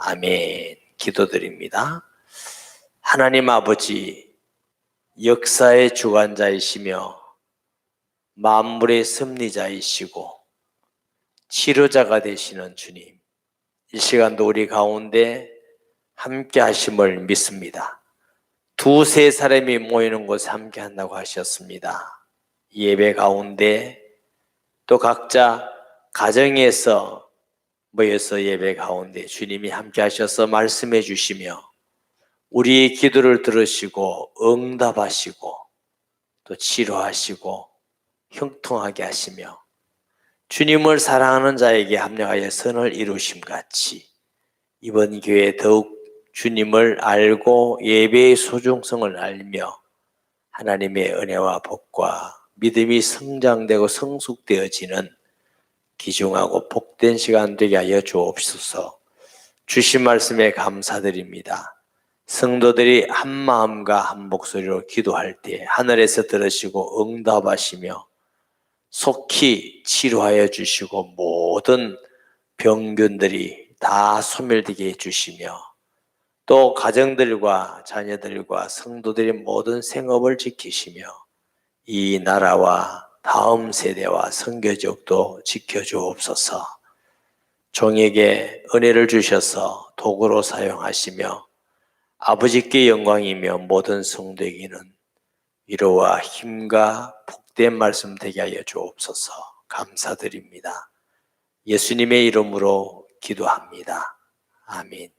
아멘. 기도드립니다. 하나님 아버지, 역사의 주관자이시며 만물의 섭리자이시고 치료자가 되시는 주님, 이 시간도 우리 가운데 함께 하심을 믿습니다. 두세 사람이 모이는 곳에 함께 한다고 하셨습니다. 예배 가운데 또 각자 가정에서 모여서 예배 가운데 주님이 함께 하셔서 말씀해 주시며 우리의 기도를 들으시고 응답하시고 또 치료하시고 형통하게 하시며 주님을 사랑하는 자에게 합력하여 선을 이루심같이 이번 교회에 더욱 주님을 알고 예배의 소중성을 알며 하나님의 은혜와 복과 믿음이 성장되고 성숙되어지는 귀중하고 복된 시간 되게 하여 주옵소서. 주신 말씀에 감사드립니다. 성도들이 한 마음과 한 목소리로 기도할 때 하늘에서 들으시고 응답하시며 속히 치료하여 주시고 모든 병균들이 다 소멸되게 해주시며 또 가정들과 자녀들과 성도들의 모든 생업을 지키시며 이 나라와 다음 세대와 선교적도 지켜주옵소서. 종에게 은혜를 주셔서 도구로 사용하시며 아버지께 영광이며 모든 성도에게는 위로와 힘과 복된 말씀 되게 하여 주옵소서. 감사드립니다. 예수님의 이름으로 기도합니다. 아멘.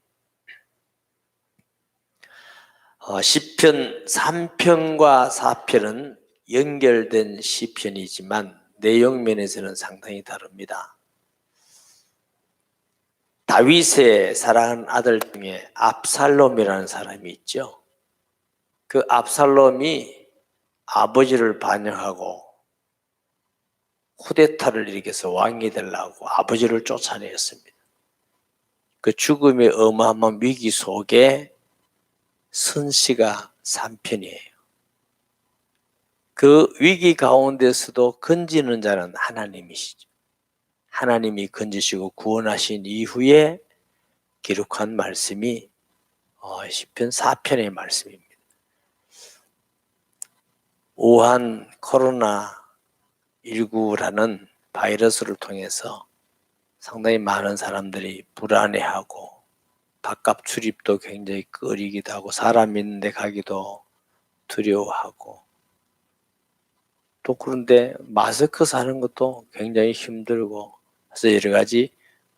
시편 3편과 4편은 연결된 시편이지만 내용 면에서는 상당히 다릅니다. 다윗의 사랑하는 아들 중에 압살롬이라는 사람이 있죠. 그 압살롬이 아버지를 반역하고 쿠데타를 일으켜서 왕이 되려고 아버지를 쫓아내었습니다. 그 죽음의 어마어마한 위기 속에 쓴 시가 3편이에요. 그 위기 가운데서도 건지는 자는 하나님이시죠. 하나님이 건지시고 구원하신 이후에 기록한 말씀이 시편 4편의 말씀입니다. 우한 코로나19라는 바이러스를 통해서 상당히 많은 사람들이 불안해하고 바깥 출입도 굉장히 꺼리기도 하고 사람 있는 데 가기도 두려워하고 또 그런데 마스크 사는 것도 굉장히 힘들고 그래서 여러 가지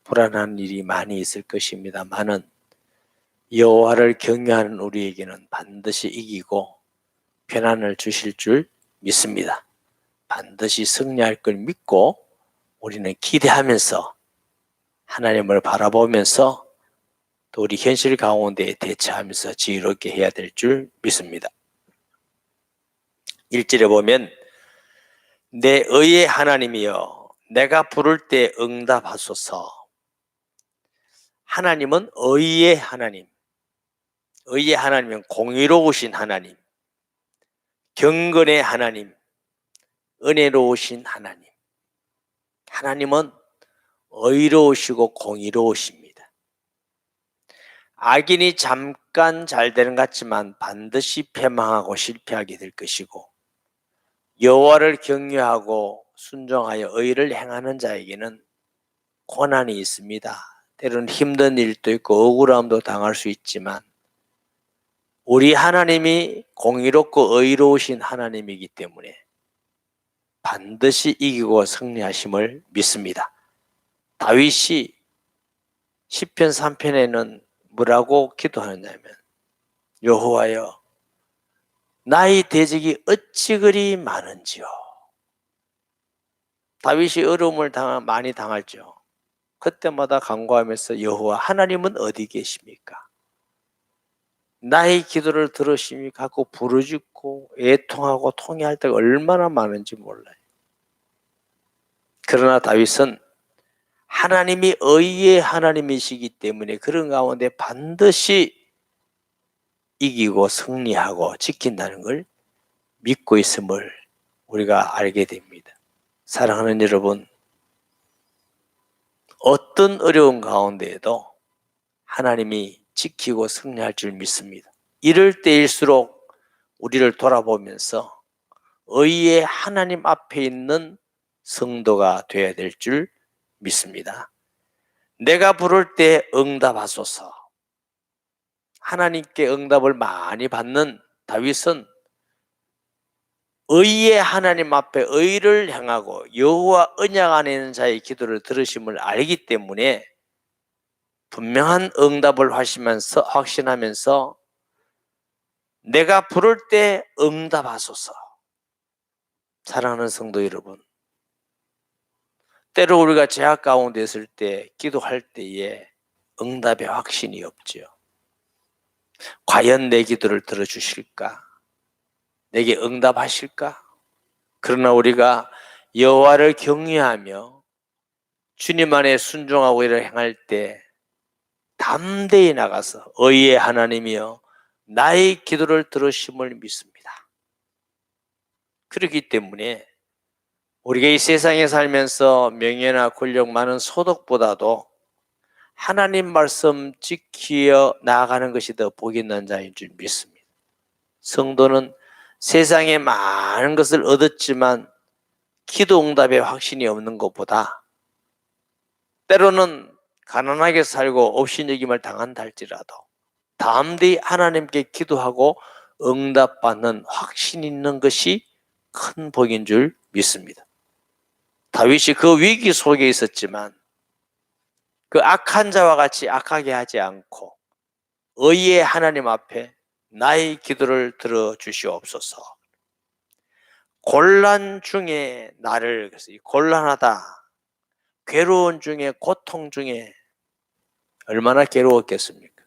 불안한 일이 많이 있을 것입니다만은 여호와를 경외하는 우리에게는 반드시 이기고 편안을 주실 줄 믿습니다. 반드시 승리할 걸 믿고 우리는 기대하면서 하나님을 바라보면서 또 우리 현실 가운데 대처하면서 지혜롭게 해야 될 줄 믿습니다. 1절에 보면 내 의의 하나님이여 내가 부를 때 응답하소서. 하나님은 의의 하나님, 의의 하나님은 공의로우신 하나님, 경건의 하나님, 은혜로우신 하나님. 하나님은 의로우시고 공의로우십니다. 악인이 잠깐 잘 되는 것 같지만 반드시 패망하고 실패하게 될 것이고 여호와를 경외하고 순종하여 의를 행하는 자에게는 고난이 있습니다. 때로는 힘든 일도 있고 억울함도 당할 수 있지만 우리 하나님이 공의롭고 의로우신 하나님이기 때문에 반드시 이기고 승리하심을 믿습니다. 다윗이 시편 3편에는 뭐라고 기도하느냐면 여호와여 나의 대적이 어찌 그리 많은지요. 다윗이 어려움을 많이 당할죠. 그때마다 간구하면서 여호와 하나님은 어디 계십니까? 나의 기도를 들으십니까? 하고 부르짖고 애통하고 통회할 때가 얼마나 많은지 몰라요. 그러나 다윗은 하나님이 의의 하나님이시기 때문에 그런 가운데 반드시 이기고 승리하고 지킨다는 걸 믿고 있음을 우리가 알게 됩니다. 사랑하는 여러분, 어떤 어려운 가운데에도 하나님이 지키고 승리할 줄 믿습니다. 이럴 때일수록 우리를 돌아보면서 의의 하나님 앞에 있는 성도가 되어야 될 줄 믿습니다. 내가 부를 때 응답하소서. 하나님께 응답을 많이 받는 다윗은 의의 하나님 앞에 의를 향하고 여호와 언약 안에 있는 자의 기도를 들으심을 알기 때문에 분명한 응답을 확신하면서 내가 부를 때 응답하소서. 사랑하는 성도 여러분, 때로 우리가 죄악 가운데 있을 때 기도할 때에 응답의 확신이 없지요. 과연 내 기도를 들어주실까? 내게 응답하실까? 그러나 우리가 여호와를 경외하며 주님 안에 순종하고 이를 행할 때 담대히 나가서 의의 하나님이여 나의 기도를 들으심을 믿습니다. 그렇기 때문에 우리가 이 세상에 살면서 명예나 권력 많은 소득보다도 하나님 말씀 지키어 나아가는 것이 더 복이 있는 자인 줄 믿습니다. 성도는 세상에 많은 것을 얻었지만 기도 응답에 확신이 없는 것보다 때로는 가난하게 살고 업신여김을 당한다 할지라도 담대히 하나님께 기도하고 응답받는 확신 있는 것이 큰 복인 줄 믿습니다. 다윗이 그 위기 속에 있었지만 그 악한 자와 같이 악하게 하지 않고 의의 하나님 앞에 나의 기도를 들어주시옵소서. 곤란 중에 나를, 그래서 곤란하다, 괴로운 중에, 고통 중에 얼마나 괴로웠겠습니까?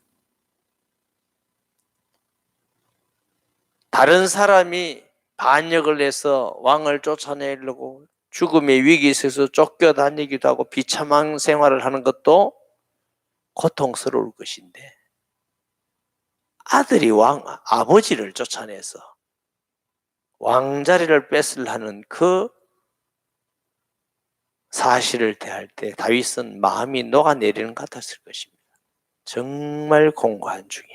다른 사람이 반역을 해서 왕을 쫓아내려고 죽음의 위기에 있어서 쫓겨다니기도 하고 비참한 생활을 하는 것도 고통스러울 것인데 아들이 아버지를 쫓아내서 왕자리를 뺏으려는 그 사실을 대할 때 다윗은 마음이 녹아내리는 것 같았을 것입니다. 정말 공고한 중에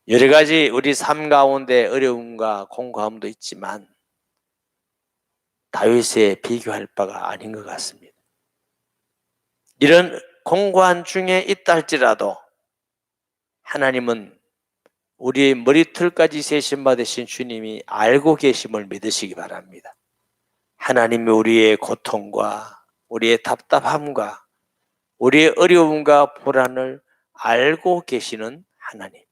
여러 가지 우리 삶 가운데 어려움과 공고함도 있지만 다윗에 비교할 바가 아닌 것 같습니다. 이런 공고한 중에 있다 할지라도 하나님은 우리의 머리털까지 세심 받으신 주님이 알고 계심을 믿으시기 바랍니다. 하나님이 우리의 고통과 우리의 답답함과 우리의 어려움과 불안을 알고 계시는 하나님.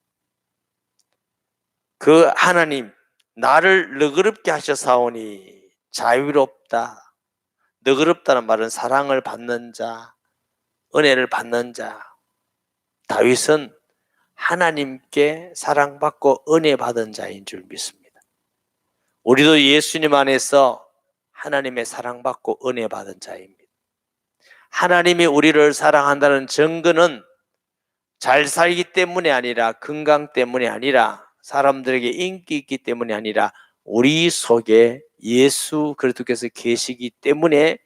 그 하나님, 나를 너그럽게 하셔사오니 자유롭다. 너그럽다는 말은 사랑을 받는 자, 은혜를 받는 자. 다윗은 하나님께 사랑받고 은혜 받은 자인 줄 믿습니다. 우리도 예수님 안에서 하나님의 사랑받고 은혜 받은 자입니다. 하나님이 우리를 사랑한다는 증거는 잘 살기 때문이 아니라 건강 때문이 아니라 사람들에게 인기 있기 때문이 아니라 우리 속에 예수 그리스도께서 계시기 때문에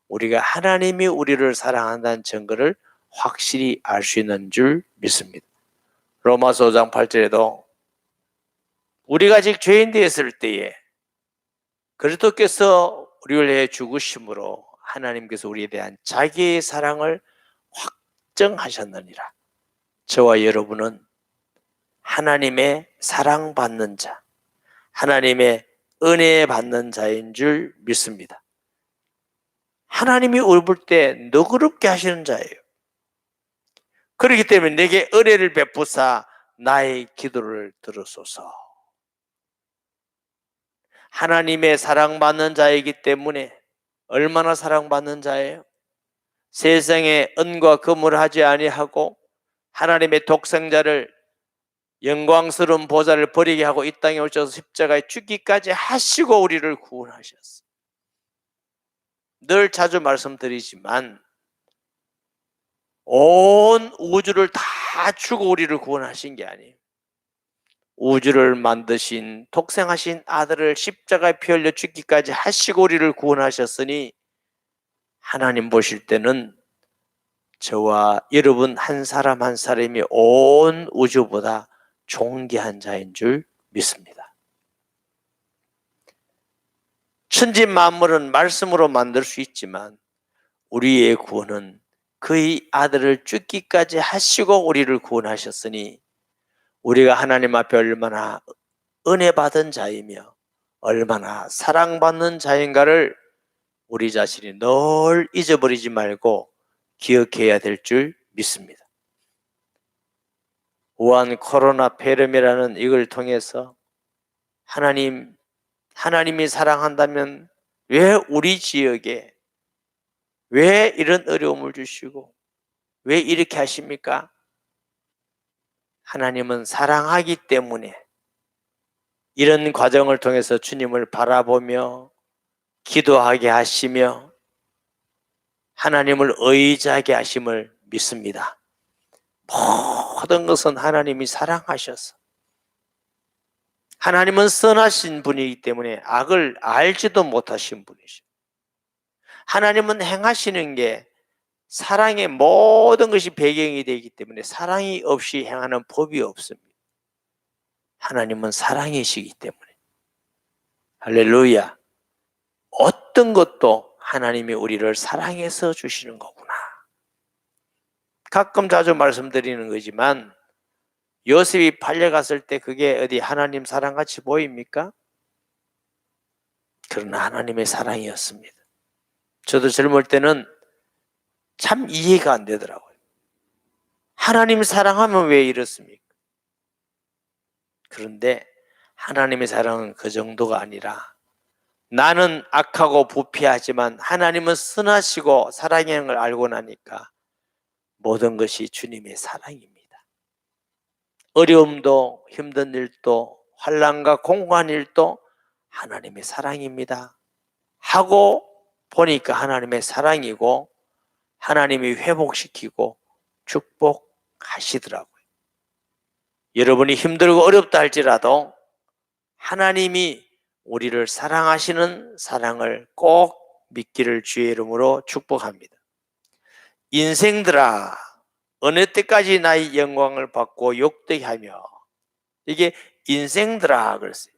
우리가 하나님이 우리를 사랑한다는 증거를 확실히 알 수 있는 줄 믿습니다. 로마서 5장 8절에도 우리가 아직 죄인 되었을 때에 그리스도께서 우리를 위해 죽으심으로 하나님께서 우리에 대한 자기의 사랑을 확정하셨느니라. 저와 여러분은 하나님의 사랑받는 자, 하나님의 은혜 받는 자인 줄 믿습니다. 하나님이 우리 볼 때 너그럽게 하시는 자예요. 그렇기 때문에 내게 은혜를 베푸사 나의 기도를 들으소서. 하나님의 사랑받는 자이기 때문에 얼마나 사랑받는 자예요? 세상에 은과 금을 하지 아니하고 하나님의 독생자를 영광스러운 보좌를 버리게 하고 이 땅에 오셔서 십자가에 죽기까지 하시고 우리를 구원하셨어요. 늘 자주 말씀드리지만 온 우주를 다 주고 우리를 구원하신 게 아니에요. 우주를 만드신 독생하신 아들을 십자가에 피 흘려 죽기까지 하시고 우리를 구원하셨으니 하나님 보실 때는 저와 여러분 한 사람 한 사람이 온 우주보다 존귀한 자인 줄 믿습니다. 천지 만물은 말씀으로 만들 수 있지만 우리의 구원은 그의 아들을 죽기까지 하시고 우리를 구원하셨으니 우리가 하나님 앞에 얼마나 은혜 받은 자이며 얼마나 사랑받는 자인가를 우리 자신이 늘 잊어버리지 말고 기억해야 될 줄 믿습니다. 우한 코로나 폐렴이라는 이걸 통해서 하나님이 사랑한다면 왜 우리 지역에 왜 이런 어려움을 주시고 왜 이렇게 하십니까? 하나님은 사랑하기 때문에 이런 과정을 통해서 주님을 바라보며 기도하게 하시며 하나님을 의지하게 하심을 믿습니다. 모든 것은 하나님이 사랑하셔서 하나님은 선하신 분이기 때문에 악을 알지도 못하신 분이시죠. 하나님은 행하시는 게 사랑의 모든 것이 배경이 되기 때문에 사랑이 없이 행하는 법이 없습니다. 하나님은 사랑이시기 때문에. 할렐루야. 어떤 것도 하나님이 우리를 사랑해서 주시는 거구나. 가끔 자주 말씀드리는 거지만 요셉이 팔려갔을 때 그게 어디 하나님 사랑같이 보입니까? 그러나 하나님의 사랑이었습니다. 저도 젊을 때는 참 이해가 안 되더라고요. 하나님 사랑하면 왜 이렇습니까? 그런데 하나님의 사랑은 그 정도가 아니라 나는 악하고 부패하지만 하나님은 선하시고 사랑하는 걸 알고 나니까 모든 것이 주님의 사랑입니다. 어려움도 힘든 일도 환난과 공고한 일도 하나님의 사랑입니다. 하고 보니까 하나님의 사랑이고 하나님이 회복시키고 축복하시더라고요. 여러분이 힘들고 어렵다 할지라도 하나님이 우리를 사랑하시는 사랑을 꼭 믿기를 주의 이름으로 축복합니다. 인생들아 어느 때까지 나의 영광을 받고 욕되게 하며, 이게 인생들아 그랬어요.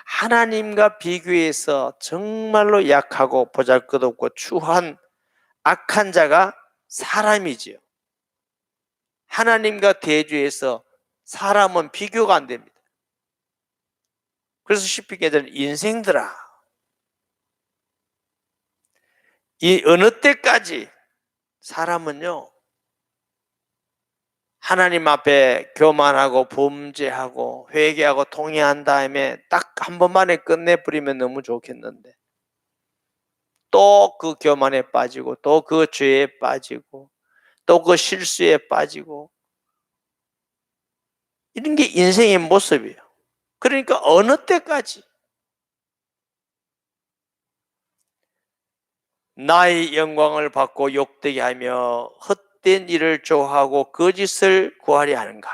하나님과 비교해서 정말로 약하고 보잘것없고 추한 악한 자가 사람이지요. 하나님과 대조해서 사람은 비교가 안 됩니다. 그래서 쉽게 얘기하면 인생들아, 이 어느 때까지 사람은요 하나님 앞에 교만하고 범죄하고 회개하고 통회한 다음에 딱 한 번만에 끝내버리면 너무 좋겠는데 또 그 교만에 빠지고 또 그 죄에 빠지고 또 그 실수에 빠지고 이런 게 인생의 모습이에요. 그러니까 어느 때까지 나의 영광을 받고 욕되게 하며 헛된 일을 좋아하고 거짓을 구하려 하는가?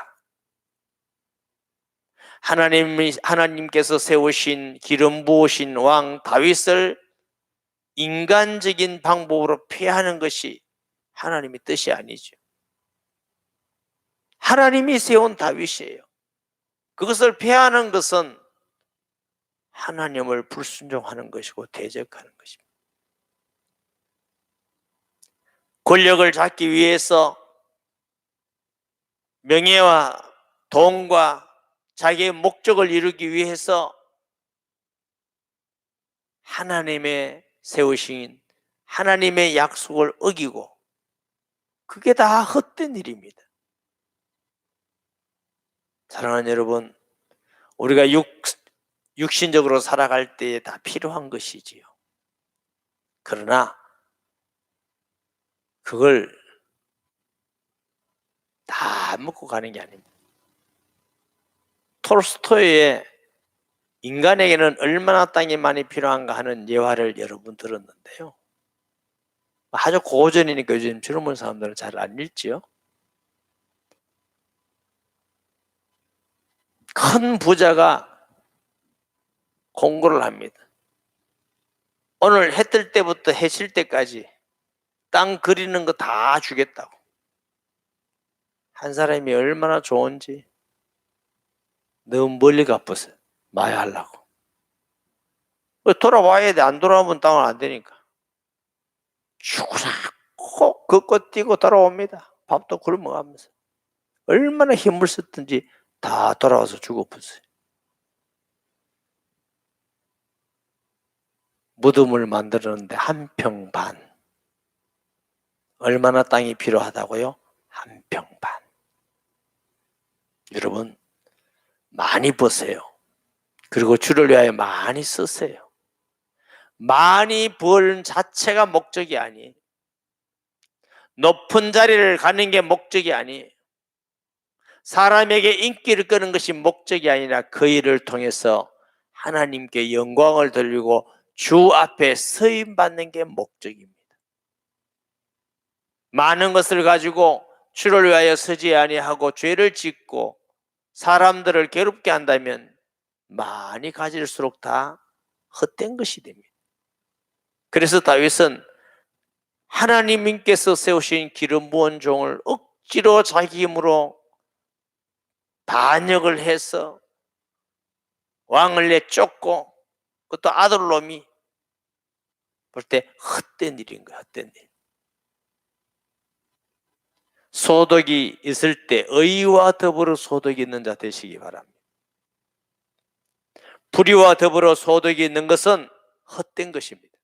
하나님께서 세우신 기름 부으신 왕 다윗을 인간적인 방법으로 폐하는 것이 하나님의 뜻이 아니죠. 하나님이 세운 다윗이에요. 그것을 폐하는 것은 하나님을 불순종하는 것이고 대적하는 것입니다. 권력을 잡기 위해서 명예와 돈과 자기의 목적을 이루기 위해서 하나님의 세우신 하나님의 약속을 어기고, 그게 다 헛된 일입니다. 사랑하는 여러분, 우리가 육신적으로 살아갈 때에 다 필요한 것이지요. 그러나 그걸 다 먹고 가는 게 아닙니다. 톨스토이의 인간에게는 얼마나 땅이 많이 필요한가 하는 예화를 여러분 들었는데요. 아주 고전이니까 요즘 젊은 사람들은 잘 안 읽지요. 큰 부자가 공고를 합니다. 오늘 해 뜰 때부터 해 질 때까지 땅 그리는 거 다 주겠다고. 한 사람이 얼마나 좋은지 너무 멀리 가버렸어요. 마야하려고. 돌아와야 돼. 안 돌아오면 땅은 안 되니까. 죽으라고 걷고 뛰고 돌아옵니다. 밥도 굶어가면서. 얼마나 힘을 썼든지 다 돌아와서 죽어버렸어요. 무덤을 만들었는데 한 평 반. 얼마나 땅이 필요하다고요? 한 평 반. 여러분 많이 버세요. 그리고 주를 위하여 많이 쓰세요. 많이 벌 자체가 목적이 아니에요. 높은 자리를 가는 게 목적이 아니에요. 사람에게 인기를 끄는 것이 목적이 아니라 그 일을 통해서 하나님께 영광을 돌리고 주 앞에 서임 받는 게 목적입니다. 많은 것을 가지고 주를 위하여 서지 아니하고 죄를 짓고 사람들을 괴롭게 한다면 많이 가질수록 다 헛된 것이 됩니다. 그래서 다윗은 하나님께서 세우신 기름 부은 종을 억지로 자기 힘으로 반역을 해서 왕을 내쫓고 그것도 아들놈이 볼 때 헛된 일인 거야. 헛된 일. 소득이 있을 때 의와 더불어 소득이 있는 자 되시기 바랍니다. 불의와 더불어 소득이 있는 것은 헛된 것입니다.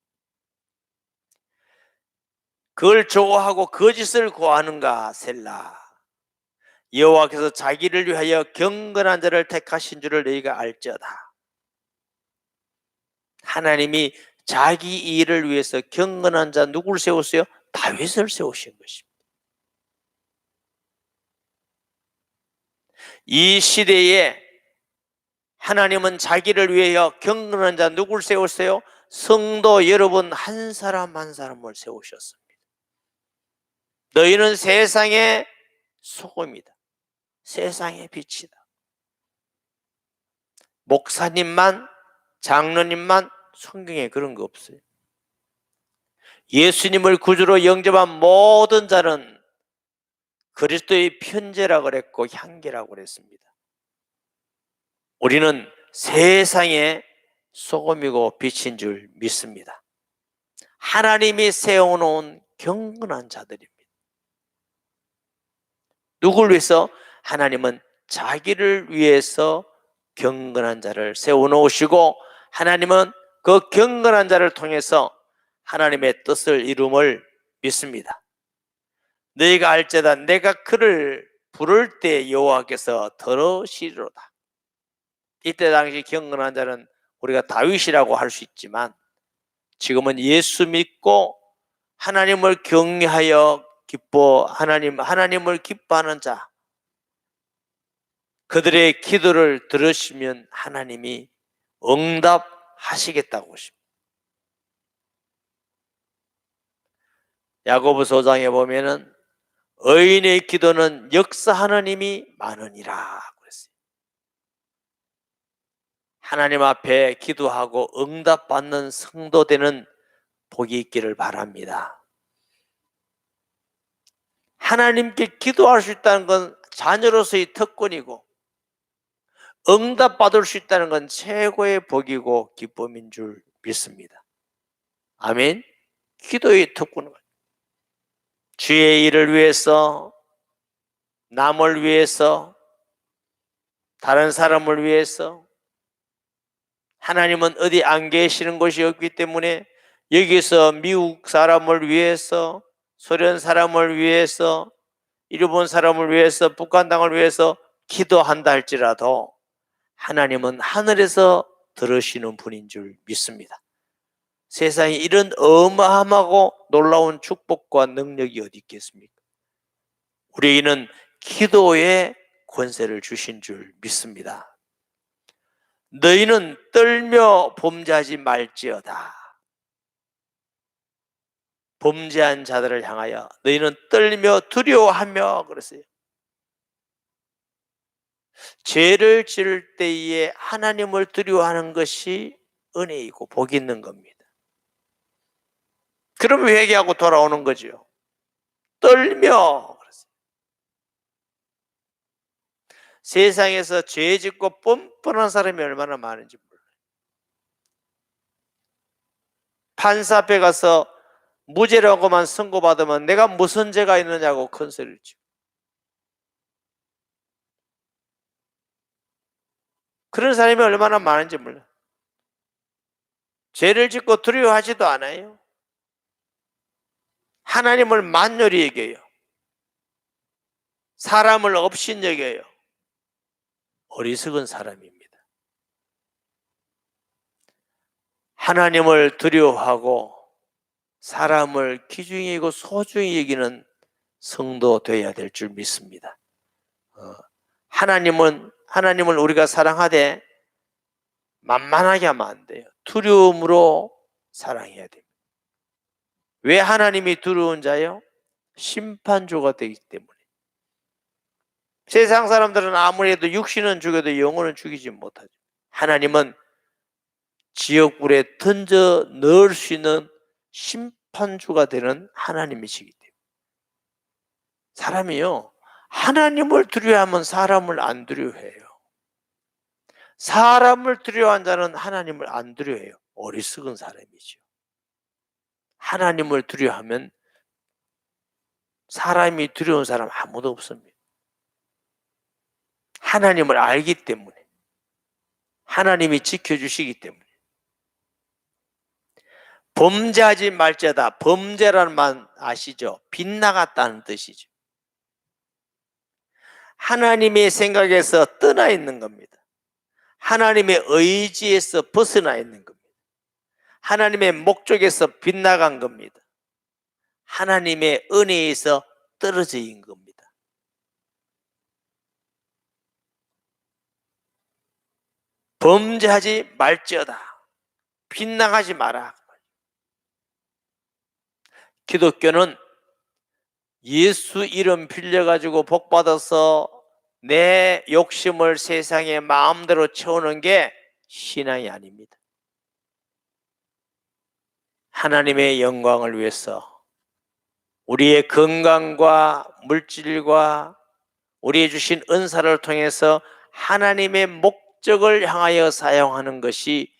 그걸 좋아하고 거짓을 구하는가 셀라. 여호와께서 자기를 위하여 경건한 자를 택하신 줄을 너희가 알지어다. 하나님이 자기 일을 위해서 경건한 자 누구를 세웠어요? 다윗을 세우신 것입니다. 이 시대에 하나님은 자기를 위하여 경건한 자 누구를 세웠어요? 성도 여러분 한 사람 한 사람을 세우셨습니다. 너희는 세상의 소금이다. 세상의 빛이다. 목사님만, 장로님만 성경에 그런 거 없어요. 예수님을 구주로 영접한 모든 자는 그리스도의 편제라고 그랬고 향기라고 그랬습니다. 우리는 세상의 소금이고 빛인 줄 믿습니다. 하나님이 세워놓은 경건한 자들입니다. 누구를 위해서? 하나님은 자기를 위해서 경건한 자를 세워놓으시고 하나님은 그 경건한 자를 통해서 하나님의 뜻을 이룸을 믿습니다. 너희가 알지어다 내가 그를 부를 때 여호와께서 들으시리로다. 이때 당시 경건한 자는 우리가 다윗이라고 할 수 있지만 지금은 예수 믿고 하나님을 경외하여 하나님을 기뻐하는 자, 그들의 기도를 들으시면 하나님이 응답하시겠다고 하십니다. 야고보서 5장에 보면은 의인의 기도는 역사하는 힘이 많으니라 그랬어요. 하나님 앞에 기도하고 응답받는 성도 되는 복이 있기를 바랍니다. 하나님께 기도할 수 있다는 건 자녀로서의 특권이고 응답받을 수 있다는 건 최고의 복이고 기쁨인 줄 믿습니다. 아멘. 기도의 특권은 주의 일을 위해서, 남을 위해서, 다른 사람을 위해서. 하나님은 어디 안 계시는 곳이 없기 때문에 여기서 미국 사람을 위해서, 소련 사람을 위해서, 일본 사람을 위해서, 북한 땅을 위해서 기도한다 할지라도 하나님은 하늘에서 들으시는 분인 줄 믿습니다. 세상에 이런 어마어마하고 놀라운 축복과 능력이 어디 있겠습니까? 우리에게는 기도의 권세를 주신 줄 믿습니다. 너희는 떨며 범죄하지 말지어다. 범죄한 자들을 향하여 너희는 떨며 두려워하며 그랬어요. 죄를 지을 때에 하나님을 두려워하는 것이 은혜이고 복이 있는 겁니다. 그러면 회개하고 돌아오는 거죠. 떨며. 세상에서 죄 짓고 뻔뻔한 사람이 얼마나 많은지 몰라요. 판사 앞에 가서 무죄라고만 선고받으면 내가 무슨 죄가 있느냐고 큰 소리를 치고, 그런 사람이 얼마나 많은지 몰라요. 죄를 짓고 두려워하지도 않아요. 하나님을 만연히 여겨요. 사람을 업신여겨요. 어리석은 사람입니다. 하나님을 두려워하고 사람을 귀중히 여기고 소중히 여기는 성도 되어야 될 줄 믿습니다. 하나님을 우리가 사랑하되 만만하게 하면 안 돼요. 두려움으로 사랑해야 됩니다. 왜 하나님이 두려운 자요? 심판주가 되기 때문에. 세상 사람들은 아무래도 육신은 죽여도 영혼은 죽이지 못하죠. 하나님은 지옥불에 던져 넣을 수 있는 심판주가 되는 하나님이시기 때문에. 사람이요, 하나님을 두려워하면 사람을 안 두려워해요. 사람을 두려워한 자는 하나님을 안 두려워해요. 어리석은 사람이죠. 하나님을 두려워하면 사람이 두려운 사람 아무도 없습니다. 하나님을 알기 때문에, 하나님이 지켜주시기 때문에. 범죄하지 말자다. 범죄라는 말 아시죠? 빗나갔다는 뜻이죠. 하나님의 생각에서 떠나 있는 겁니다. 하나님의 의지에서 벗어나 있는 겁니다. 하나님의 목적에서 빗나간 겁니다. 하나님의 은혜에서 떨어져 있는 겁니다. 범죄하지 말지어다. 빗나가지 마라. 기독교는 예수 이름 빌려가지고 복받아서 내 욕심을 세상에 마음대로 채우는 게 신앙이 아닙니다. 하나님의 영광을 위해서 우리의 건강과 물질과 우리의 주신 은사를 통해서 하나님의 목적을 향하여 사용하는 것이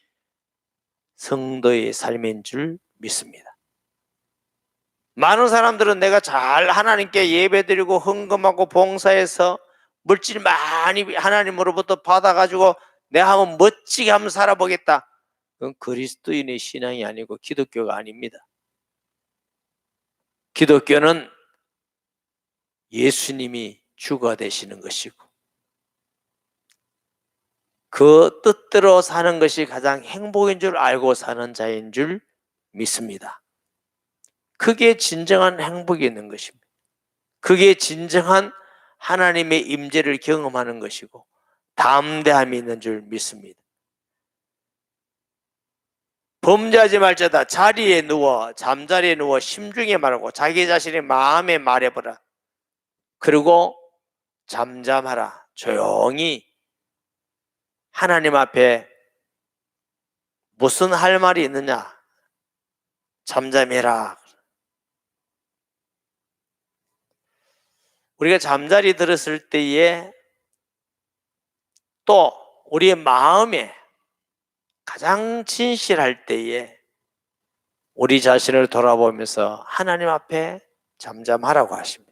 성도의 삶인 줄 믿습니다. 많은 사람들은 내가 잘 하나님께 예배드리고 헌금하고 봉사해서 물질 많이 하나님으로부터 받아가지고 내가 한번 멋지게 한번 살아보겠다. 그건 그리스도인의 신앙이 아니고 기독교가 아닙니다. 기독교는 예수님이 주가 되시는 것이고 그 뜻대로 사는 것이 가장 행복인 줄 알고 사는 자인 줄 믿습니다. 그게 진정한 행복이 있는 것입니다. 그게 진정한 하나님의 임재를 경험하는 것이고 담대함이 있는 줄 믿습니다. 범죄하지 말자다. 자리에 누워 잠자리에 누워 심중에 말하고 자기 자신의 마음에 말해보라. 그리고 잠잠하라. 조용히 하나님 앞에 무슨 할 말이 있느냐? 잠잠해라. 우리가 잠자리 들었을 때에 또 우리의 마음에 가장 진실할 때에 우리 자신을 돌아보면서 하나님 앞에 잠잠하라고 하십니다.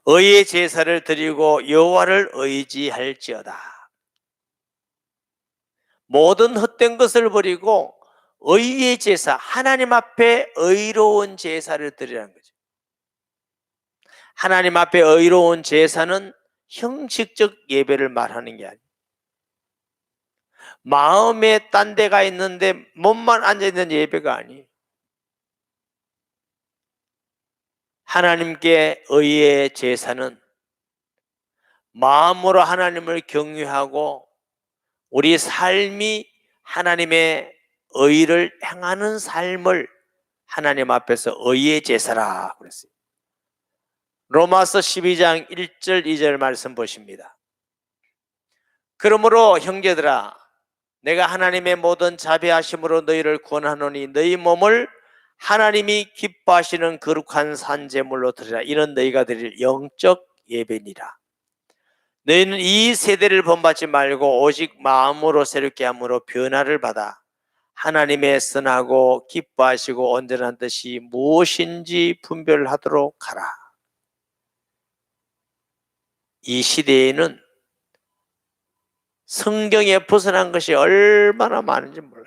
의의 제사를 드리고 여호와를 의지할지어다. 모든 헛된 것을 버리고 의의 제사, 하나님 앞에 의로운 제사를 드리라는 거죠. 하나님 앞에 의로운 제사는 형식적 예배를 말하는 게 아니에요. 마음에 딴 데가 있는데 몸만 앉아있는 예배가 아니에요. 하나님께 의의 제사는 마음으로 하나님을 경외하고 우리 삶이 하나님의 의를 행하는 삶을 하나님 앞에서 의의 제사라 그랬어요. 로마서 12장 1절 2절 말씀 보십니다. 그러므로 형제들아 내가 하나님의 모든 자비하심으로 너희를 권하노니 너희 몸을 하나님이 기뻐하시는 거룩한 산제물로 드리라. 이는 너희가 드릴 영적 예배니라. 너희는 이 세대를 본받지 말고 오직 마음으로 새롭게 함으로 변화를 받아 하나님의 선하고 기뻐하시고 온전한 뜻이 무엇인지 분별하도록 하라. 이 시대에는 성경에 벗어난 것이 얼마나 많은지 몰라요.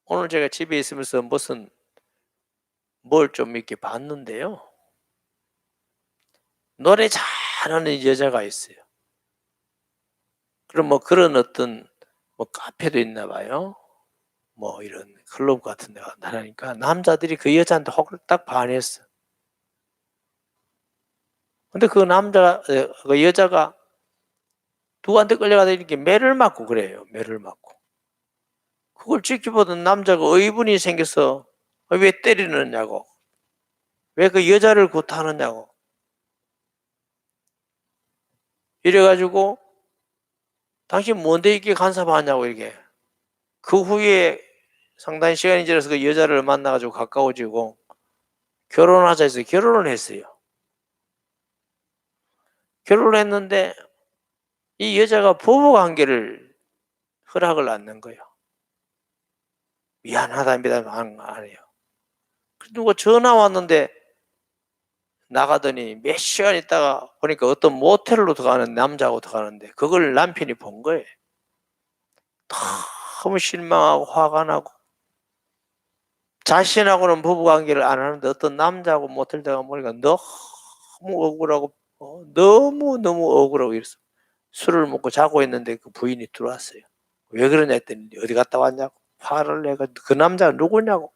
오늘 제가 집에 있으면서 뭘 좀 이렇게 봤는데요. 노래 잘하는 여자가 있어요. 그럼 뭐 그런 어떤 카페도 있나 봐요. 이런 클럽 같은 데가 나가니까 남자들이 그 여자한테 홀딱 반했어. 근데 그 여자가 누구한테 끌려가다 이렇게 매를 맞고 그래요. 매를 맞고. 그걸 지켜보던 남자가 의분이 생겨서 왜 때리느냐고. 왜 그 여자를 구타하느냐고. 이래가지고 당신 뭔데 이렇게 간섭하냐고 이렇게. 그 후에 상당히 시간이 지나서 그 여자를 만나가지고 가까워지고 결혼하자 해서 결혼을 했어요. 결혼을 했는데 이 여자가 부부관계를 허락을 안 한 거예요. 미안하답니다. 안 해요. 누가 전화 왔는데 나가더니 몇 시간 있다가 보니까 어떤 모텔로 들어가는 남자하고 들어가는데 그걸 남편이 본 거예요. 너무 실망하고 화가 나고 자신하고는 부부관계를 안 하는데 어떤 남자하고 모텔 들어가 보니까 너무 억울하고 너무 억울하고 이랬어. 술을 먹고 자고 있는데 그 부인이 들어왔어요. 왜 그러냐 했더니 어디 갔다 왔냐고 화를 내가 그 남자가 누구냐고.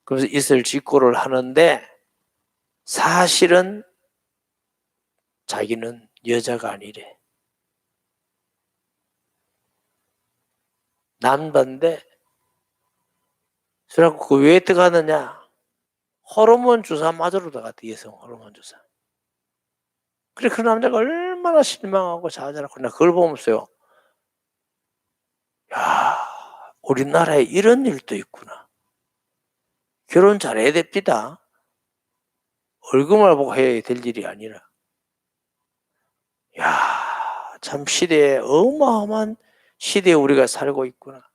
그래서 이슬 직고를 하는데 사실은 자기는 여자가 아니래. 남자인데 그래갖고 그 왜 들어가느냐. 호르몬 주사 맞으러 들어갔대. 여성 호르몬 주사. 그래 그 남자가 얼마나 실망하고 좌절하고 나 그걸 보면서요. 야, 우리나라에 이런 일도 있구나. 결혼 잘해야 됩니다. 얼굴만 보고 해야 될 일이 아니라. 야, 참 시대에 어마어마한 시대에 우리가 살고 있구나.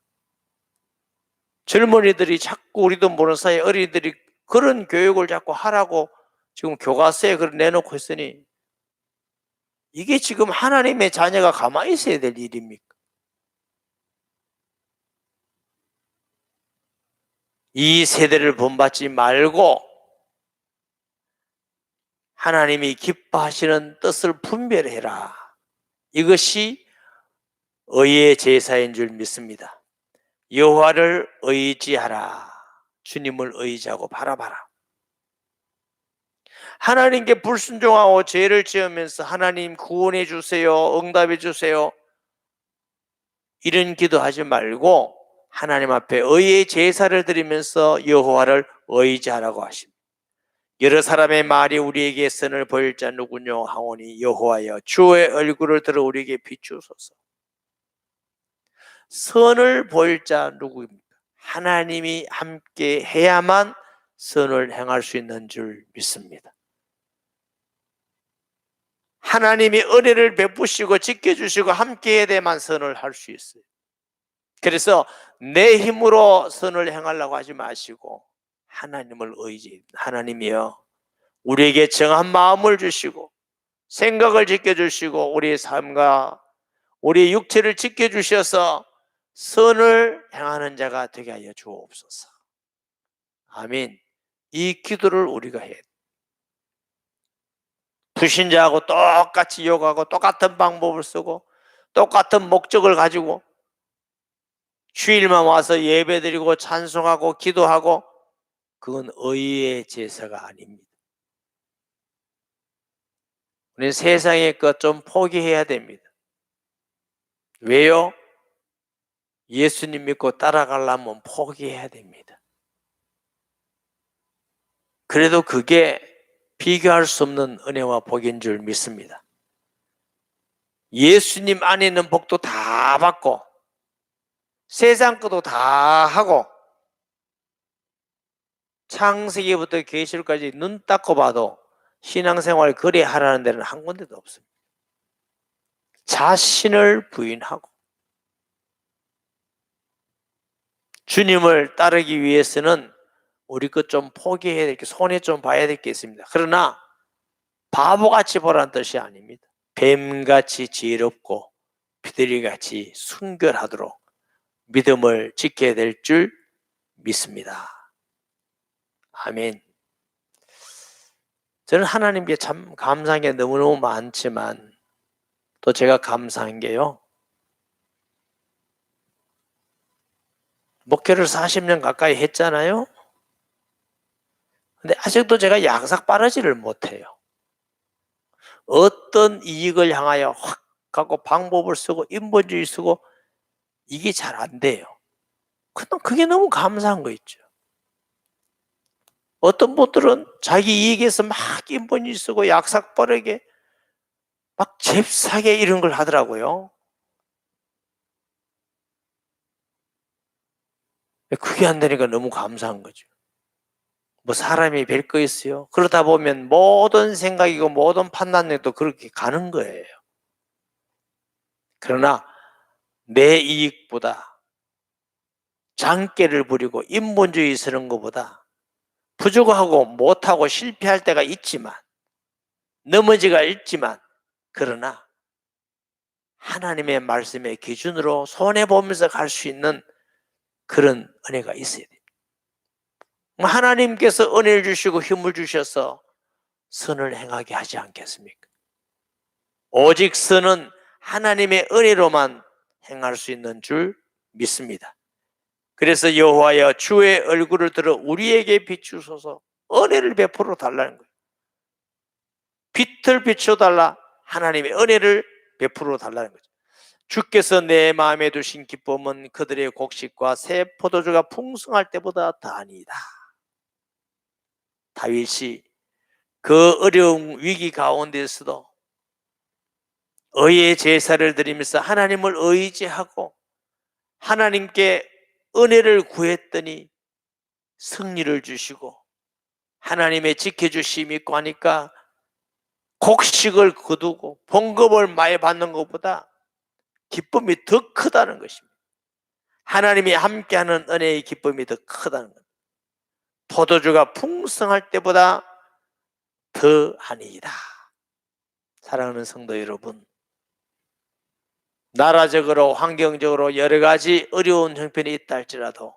젊은이들이 자꾸 우리도 모르는 사이에 어린이들이 그런 교육을 자꾸 하라고 지금 교과서에 그걸 내놓고 있으니 이게 지금 하나님의 자녀가 가만히 있어야 될 일입니까? 이 세대를 본받지 말고 하나님이 기뻐하시는 뜻을 분별해라. 이것이 의의 제사인 줄 믿습니다. 여호와를 의지하라. 주님을 의지하고 바라봐라. 하나님께 불순종하고 죄를 지으면서 하나님 구원해 주세요. 응답해 주세요. 이런 기도하지 말고 하나님 앞에 의의 제사를 드리면서 여호와를 의지하라고 하십니다. 여러 사람의 말이 우리에게 선을 보일 자 누구뇨 하오니 여호와여 주의 얼굴을 들어 우리에게 비추소서. 선을 보일 자 누구입니까? 하나님이 함께 해야만 선을 행할 수 있는 줄 믿습니다. 하나님이 은혜를 베푸시고 지켜주시고 함께 해야 돼만 선을 할 수 있어요. 그래서 내 힘으로 선을 행하려고 하지 마시고 하나님을 의지해. 하나님이여 우리에게 정한 마음을 주시고 생각을 지켜주시고 우리의 삶과 우리의 육체를 지켜주셔서 선을 행하는 자가 되게 하여 주옵소서. 아멘. 이 기도를 우리가 해야 돼. 불신자하고 똑같이 욕하고 똑같은 방법을 쓰고 똑같은 목적을 가지고 주일만 와서 예배드리고 찬송하고 기도하고 그건 의의 제사가 아닙니다. 우리는 세상의 것 좀 포기해야 됩니다. 왜요? 예수님 믿고 따라가려면 포기해야 됩니다. 그래도 그게 비교할 수 없는 은혜와 복인 줄 믿습니다. 예수님 안에 있는 복도 다 받고 세상 것도 다 하고 창세기부터 계시록까지 눈 닦고 봐도 신앙생활 그리 하라는 데는 한 군데도 없습니다. 자신을 부인하고 주님을 따르기 위해서는 우리 것 좀 포기해야 될 게, 손해 좀 봐야 될 게 있습니다. 그러나 바보같이 보라는 뜻이 아닙니다. 뱀같이 지혜롭고 비둘기같이 순결하도록 믿음을 지켜야 될 줄 믿습니다. 아멘. 저는 하나님께 참 감사한 게 너무너무 많지만 또 제가 감사한 게요, 목회를 40년 가까이 했잖아요. 근데 아직도 제가 약삭빠르지를 못해요. 어떤 이익을 향하여 확 갖고 방법을 쓰고 인본주의 쓰고 이게 잘 안 돼요. 그게 너무 감사한 거 있죠. 어떤 분들은 자기 이익에서 막 인본주의 쓰고 약삭빠르게 막 잽싸게 이런 걸 하더라고요. 그게 안 되니까 너무 감사한 거죠. 뭐 사람이 별 거 있어요. 그러다 보면 모든 생각이고 모든 판단력도 그렇게 가는 거예요. 그러나 내 이익보다 장깨를 부리고 인본주의 쓰는 것보다 부족하고 못하고 실패할 때가 있지만, 넘어지가 있지만, 그러나 하나님의 말씀의 기준으로 손해보면서 갈 수 있는 그런 은혜가 있어야 돼요. 하나님께서 은혜를 주시고 힘을 주셔서 선을 행하게 하지 않겠습니까? 오직 선은 하나님의 은혜로만 행할 수 있는 줄 믿습니다. 그래서 여호와여 주의 얼굴을 들어 우리에게 비추소서, 은혜를 베풀어 달라는 거예요. 빛을 비춰달라, 하나님의 은혜를 베풀어 달라는 거죠. 주께서 내 마음에 두신 기쁨은 그들의 곡식과 새 포도주가 풍성할 때보다 더하니이다. 다윗이 그 어려운 위기 가운데서도 의의 제사를 드리면서 하나님을 의지하고 하나님께 은혜를 구했더니 승리를 주시고 하나님의 지켜주심이 있고 하니까 곡식을 거두고 봉급을 많이 받는 것보다 기쁨이 더 크다는 것입니다. 하나님이 함께하는 은혜의 기쁨이 더 크다는 것. 포도주가 풍성할 때보다 더하니이다. 사랑하는 성도 여러분, 나라적으로 환경적으로 여러 가지 어려운 형편이 있다 할지라도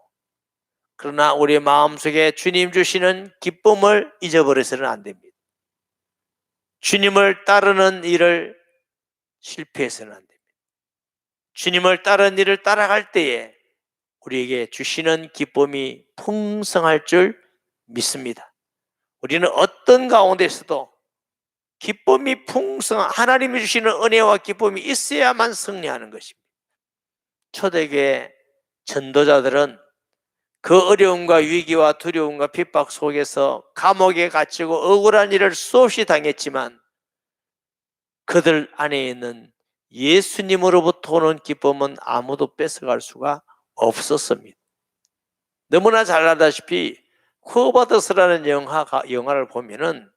그러나 우리 마음속에 주님 주시는 기쁨을 잊어버려서는 안 됩니다. 주님을 따르는 일을 실패해서는 안 됩니다. 주님을 따르는 일을 따라갈 때에 우리에게 주시는 기쁨이 풍성할 줄 믿습니다. 우리는 어떤 가운데서도 기쁨이 풍성한 하나님이 주시는 은혜와 기쁨이 있어야만 승리하는 것입니다. 초대교회 전도자들은 그 어려움과 위기와 두려움과 핍박 속에서 감옥에 갇히고 억울한 일을 수없이 당했지만 그들 안에 있는 예수님으로부터 오는 기쁨은 아무도 뺏어갈 수가 없었습니다. 너무나 잘 알다시피 쿠어바더스라는 영화를 보면은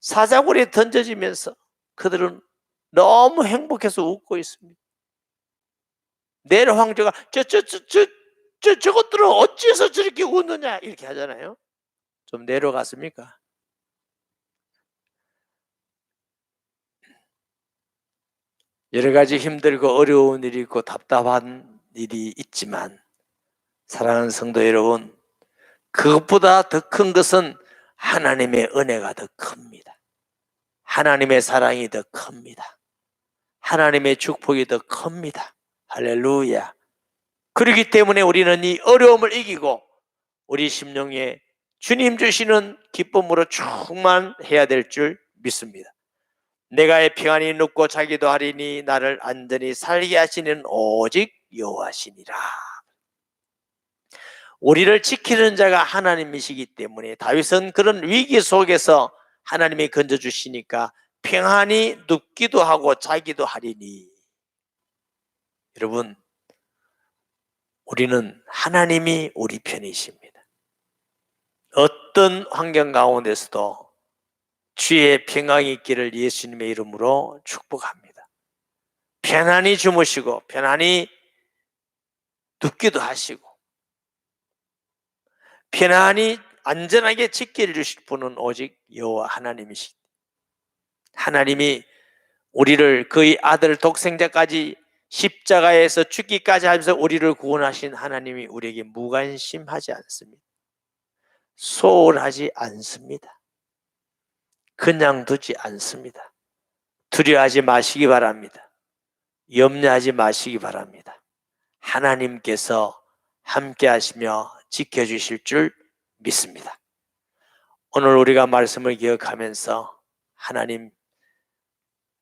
사자굴에 던져지면서 그들은 너무 행복해서 웃고 있습니다. 내일 황제가 저것들은 어찌해서 저렇게 웃느냐 이렇게 하잖아요. 좀 내려갔습니까? 여러 가지 힘들고 어려운 일이 있고 답답한 일이 있지만 사랑하는 성도 여러분, 그것보다 더 큰 것은 하나님의 은혜가 더 큽니다. 하나님의 사랑이 더 큽니다. 하나님의 축복이 더 큽니다. 할렐루야. 그렇기 때문에 우리는 이 어려움을 이기고 우리 심령에 주님 주시는 기쁨으로 충만해야 될 줄 믿습니다. 내가 평안히 눕고 자기도 하리니 나를 안전히 살게 하시는 오직 여호와시니라. 우리를 지키는 자가 하나님이시기 때문에 다윗은 그런 위기 속에서 하나님이 건져주시니까 평안히 눕기도 하고 자기도 하리니. 여러분, 우리는 하나님이 우리 편이십니다. 어떤 환경 가운데서도 주의 평강이 있기를 예수님의 이름으로 축복합니다. 편안히 주무시고 편안히 눕기도 하시고 편안히 안전하게 지켜 주실 분은 오직 여호와 하나님이십니다. 하나님이 우리를 그의 아들 독생자까지 십자가에서 죽기까지 하면서 우리를 구원하신 하나님이 우리에게 무관심하지 않습니다. 소홀하지 않습니다. 그냥 두지 않습니다. 두려워하지 마시기 바랍니다. 염려하지 마시기 바랍니다. 하나님께서 함께 하시며 지켜주실 줄 믿습니다. 오늘 우리가 말씀을 기억하면서 하나님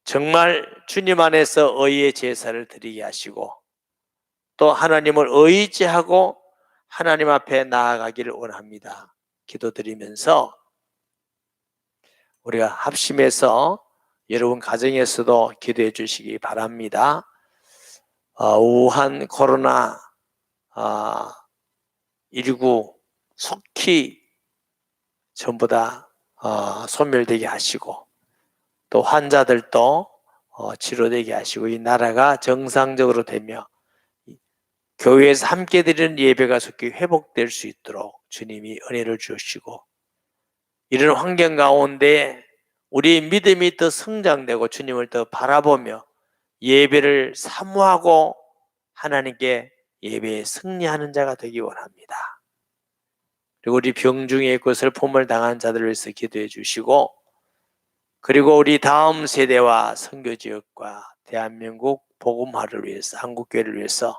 정말 주님 안에서 의의 제사를 드리게 하시고 또 하나님을 의지하고 하나님 앞에 나아가기를 원합니다. 기도드리면서 우리가 합심해서 여러분 가정에서도 기도해 주시기 바랍니다. 우한 코로나 19 속히 전부 다 소멸되게 하시고 또 환자들도 치료되게 하시고 이 나라가 정상적으로 되며 교회에서 함께 드리는 예배가 속히 회복될 수 있도록 주님이 은혜를 주시고 이런 환경 가운데 우리의 믿음이 더 성장되고 주님을 더 바라보며 예배를 사모하고 하나님께 예배에 승리하는 자가 되기 원합니다. 그리고 우리 병중에 있고 슬픔을 당한 자들을 위해서 기도해 주시고 그리고 우리 다음 세대와 선교지역과 대한민국 복음화를 위해서 한국교회를 위해서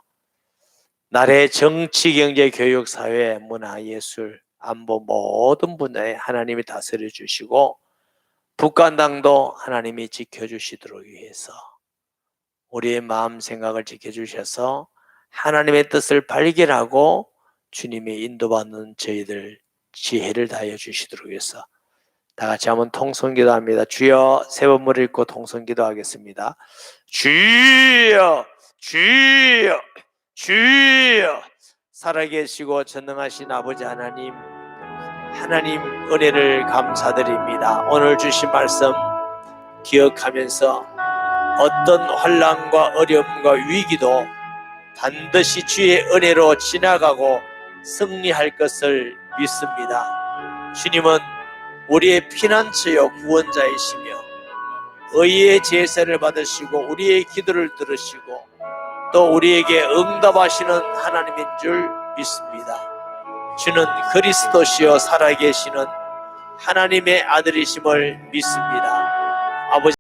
나라의 정치, 경제, 교육, 사회, 문화, 예술, 안보 모든 분야에 하나님이 다스려 주시고 북한당도 하나님이 지켜주시도록 위해서 우리의 마음 생각을 지켜주셔서 하나님의 뜻을 발견하고 주님의 인도받는 저희들 지혜를 다하여 주시도록 위해서 다 같이 한번 통성기도합니다. 주여 세 번을 읽고 통성기도하겠습니다. 주여 주여 주여 살아계시고 전능하신 아버지 하나님 은혜를 감사드립니다. 오늘 주신 말씀 기억하면서 어떤 환난과 어려움과 위기도 반드시 주의 은혜로 지나가고 승리할 것을 믿습니다. 주님은 우리의 피난처요 구원자이시며 의의 제사를 받으시고 우리의 기도를 들으시고 또 우리에게 응답하시는 하나님인 줄 믿습니다. 주는 그리스도시요 살아계시는 하나님의 아들이심을 믿습니다.